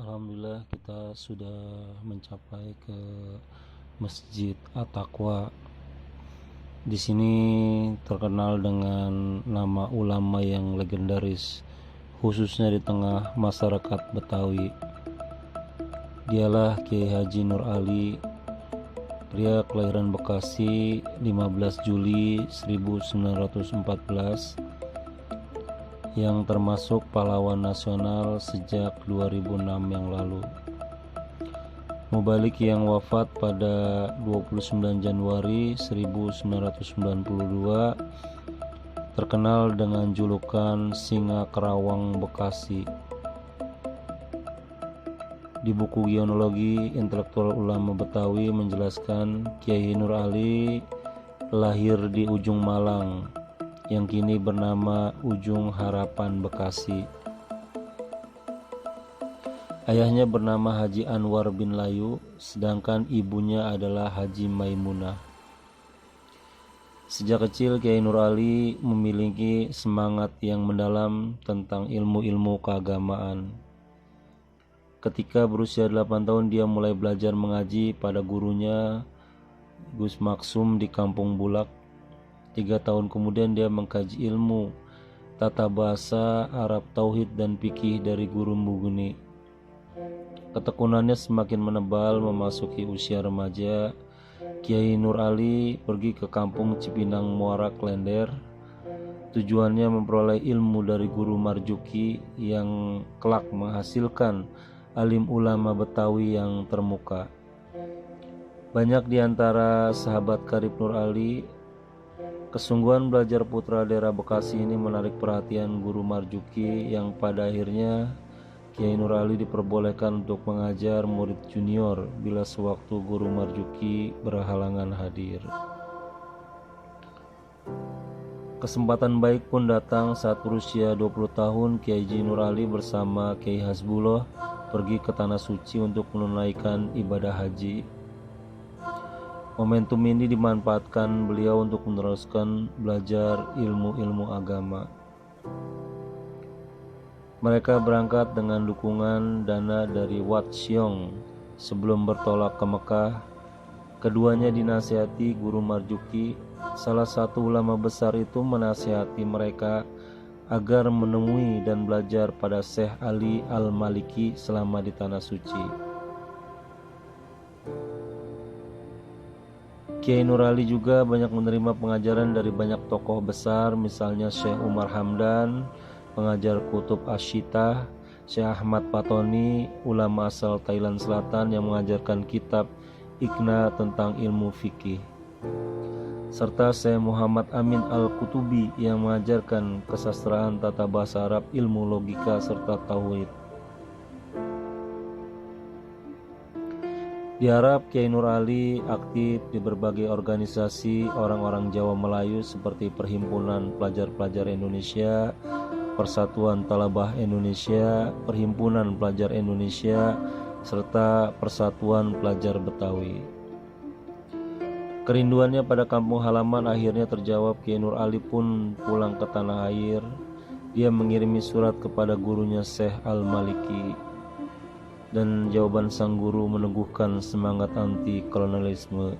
Alhamdulillah kita sudah mencapai ke Masjid At-Taqwa. Di sini terkenal dengan nama ulama yang legendaris, khususnya di tengah masyarakat Betawi. Dialah Kiai Haji Nur Ali, pria kelahiran Bekasi 15 Juli 1914 yang termasuk pahlawan nasional sejak 2006 yang lalu. Mubalik yang wafat pada 29 Januari 1992 terkenal dengan julukan Singa Kerawang Bekasi. Di buku Genealogi Intelektual Ulama Betawi menjelaskan Kiai Nur Ali lahir di Ujung Malang yang kini bernama Ujung Harapan Bekasi. Ayahnya bernama Haji Anwar bin Layu, sedangkan ibunya adalah Haji Maimunah. Sejak kecil Kiai Nur Ali memiliki semangat yang mendalam tentang ilmu-ilmu keagamaan. Ketika berusia 8 tahun dia mulai belajar mengaji pada gurunya Gus Maksum di Kampung Bulak. 3 tahun kemudian dia mengkaji ilmu tata bahasa Arab, tauhid dan fikih dari guru Mugni. Ketekunannya semakin menebal. Memasuki usia remaja, Kiai Nur Ali pergi ke kampung Cipinang Muara Klender. Tujuannya memperoleh ilmu dari guru Marjuki yang kelak menghasilkan alim ulama Betawi yang termuka. Banyak di antara sahabat karib Nur Ali. Kesungguhan belajar putra daerah Bekasi ini menarik perhatian guru Marjuki yang pada akhirnya Kiai Nur Ali diperbolehkan untuk mengajar murid junior bila sewaktu guru Marjuki berhalangan hadir. Kesempatan baik pun datang saat berusia 20 tahun Kiai Haji Nur Ali bersama Kiai Hasbullah pergi ke Tanah Suci untuk menunaikan ibadah haji. Momentum ini dimanfaatkan beliau untuk meneruskan belajar ilmu-ilmu agama. Mereka berangkat dengan dukungan dana dari Wat Siong. Sebelum bertolak ke Mekah, keduanya dinasihati guru Marjuki. Salah satu ulama besar itu menasihati mereka agar menemui dan belajar pada Syekh Ali Al-Maliki selama di Tanah Suci. Kiai Nur Ali juga banyak menerima pengajaran dari banyak tokoh besar, misalnya Syekh Umar Hamdan, pengajar Kutub Asyitah, Syekh Ahmad Patoni, ulama asal Thailand Selatan yang mengajarkan kitab Iqna tentang ilmu fikih, serta Syekh Muhammad Amin Al-Kutubi yang mengajarkan kesastraan tata bahasa Arab, ilmu logika, serta tauhid. Diharap Kiai Nur Ali aktif di berbagai organisasi orang-orang Jawa Melayu seperti Perhimpunan Pelajar-Pelajar Indonesia, Persatuan Talabah Indonesia, Perhimpunan Pelajar Indonesia, serta Persatuan Pelajar Betawi. Kerinduannya pada kampung halaman akhirnya terjawab. Kiai Nur Ali pun pulang ke tanah air. Dia mengirimi surat kepada gurunya Syekh Al-Maliki. Dan jawaban sang guru meneguhkan semangat anti kolonialisme.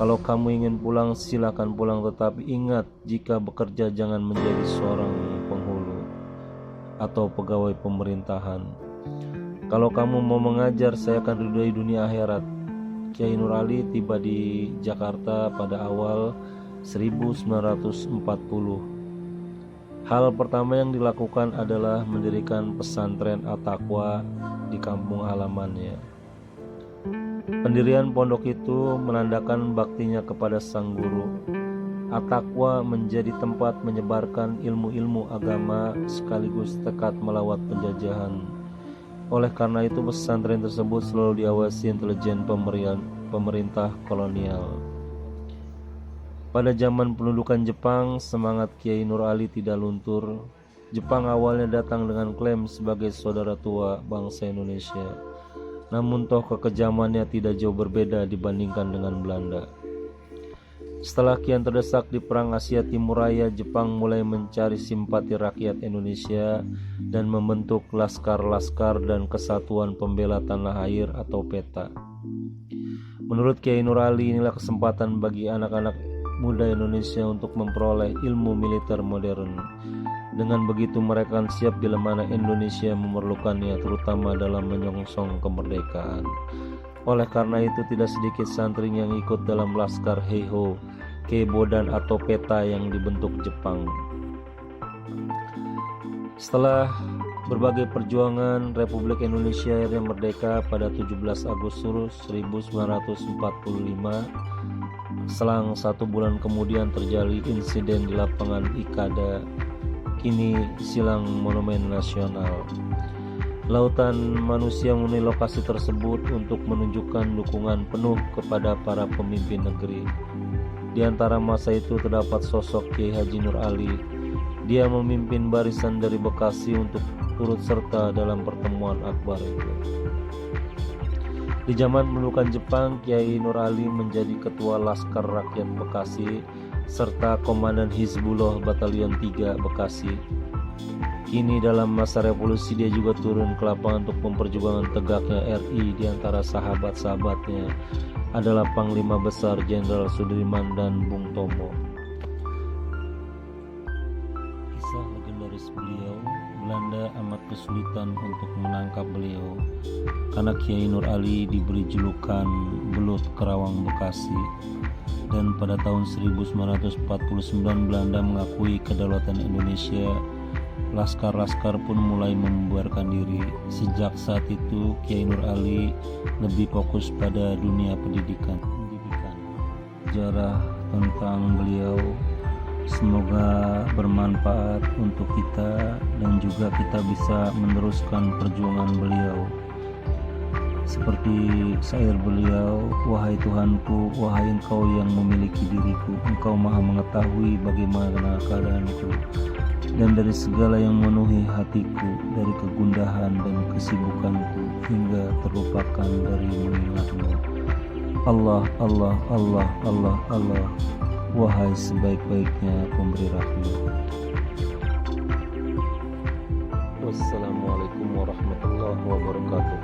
Kalau kamu ingin pulang silakan pulang, tetapi ingat, jika bekerja jangan menjadi seorang penghulu atau pegawai pemerintahan. Kalau kamu mau mengajar, saya akan ridhoi dunia akhirat. Kiai Nur Ali tiba di Jakarta pada awal 1940. Hal pertama yang dilakukan adalah mendirikan pesantren At-Taqwa di kampung halamannya. Pendirian pondok itu menandakan baktinya kepada sang guru. At-Taqwa menjadi tempat menyebarkan ilmu-ilmu agama sekaligus tekad melawat penjajahan. Oleh karena itu pesantren tersebut selalu diawasi intelijen pemerintah kolonial. Pada zaman pendudukan Jepang, semangat Kiai Nur Ali tidak luntur. Jepang awalnya datang dengan klaim sebagai saudara tua bangsa Indonesia. Namun toh kekejamannya tidak jauh berbeda dibandingkan dengan Belanda. Setelah kian terdesak di Perang Asia Timur Raya, Jepang mulai mencari simpati rakyat Indonesia dan membentuk Laskar-Laskar dan Kesatuan Pembela Tanah Air atau PETA. Menurut Kiai Nur Ali, inilah kesempatan bagi anak-anak muda Indonesia untuk memperoleh ilmu militer modern. Dengan begitu mereka akan siap bila mana Indonesia memerlukannya, terutama dalam menyongsong kemerdekaan. Oleh karena itu tidak sedikit santri yang ikut dalam Laskar Heiho, Keibodan atau PETA yang dibentuk Jepang. Setelah berbagai perjuangan, Republik Indonesia akhirnya merdeka pada 17 Agustus 1945. Selang 1 bulan kemudian terjadi insiden di lapangan Ikada, kini silang Monumen Nasional. Lautan manusia memenuhi lokasi tersebut untuk menunjukkan dukungan penuh kepada para pemimpin negeri. Di antara masa itu terdapat sosok Kiai Haji Nur Ali. Dia memimpin barisan dari Bekasi untuk turut serta dalam pertemuan akbar itu. Di zaman pendudukan Jepang, Kiai Nur Ali menjadi ketua Laskar Rakyat Bekasi serta komandan Hizbullah Batalion 3 Bekasi. Kini dalam masa revolusi dia juga turun ke lapangan untuk memperjuangkan tegaknya RI. Di antara sahabat-sahabatnya adalah Panglima Besar Jenderal Sudirman dan Bung Tomo. Kisah legendaris beliau, Belanda amat kesulitan untuk menangkap beliau karena Kiai Nur Ali diberi julukan Belut Kerawang Bekasi. Dan pada tahun 1949 Belanda mengakui kedaulatan Indonesia. Laskar-laskar pun mulai membubarkan diri. Sejak saat itu Kiai Nur Ali lebih fokus pada dunia pendidikan. Sejarah tentang beliau semoga bermanfaat untuk kita dan juga kita bisa meneruskan perjuangan beliau. Seperti syair beliau, wahai Tuhanku, wahai Engkau yang memiliki diriku, Engkau maha mengetahui bagaimana keadaanku. Dan dari segala yang memenuhi hatiku, dari kegundahan dan kesibukanku, hingga terlupakan dari mengingatmu. Allah, Allah, Allah, Allah, Allah, wahai sebaik-baiknya pemberi rahmat. Wassalamualaikum warahmatullahi wabarakatuh.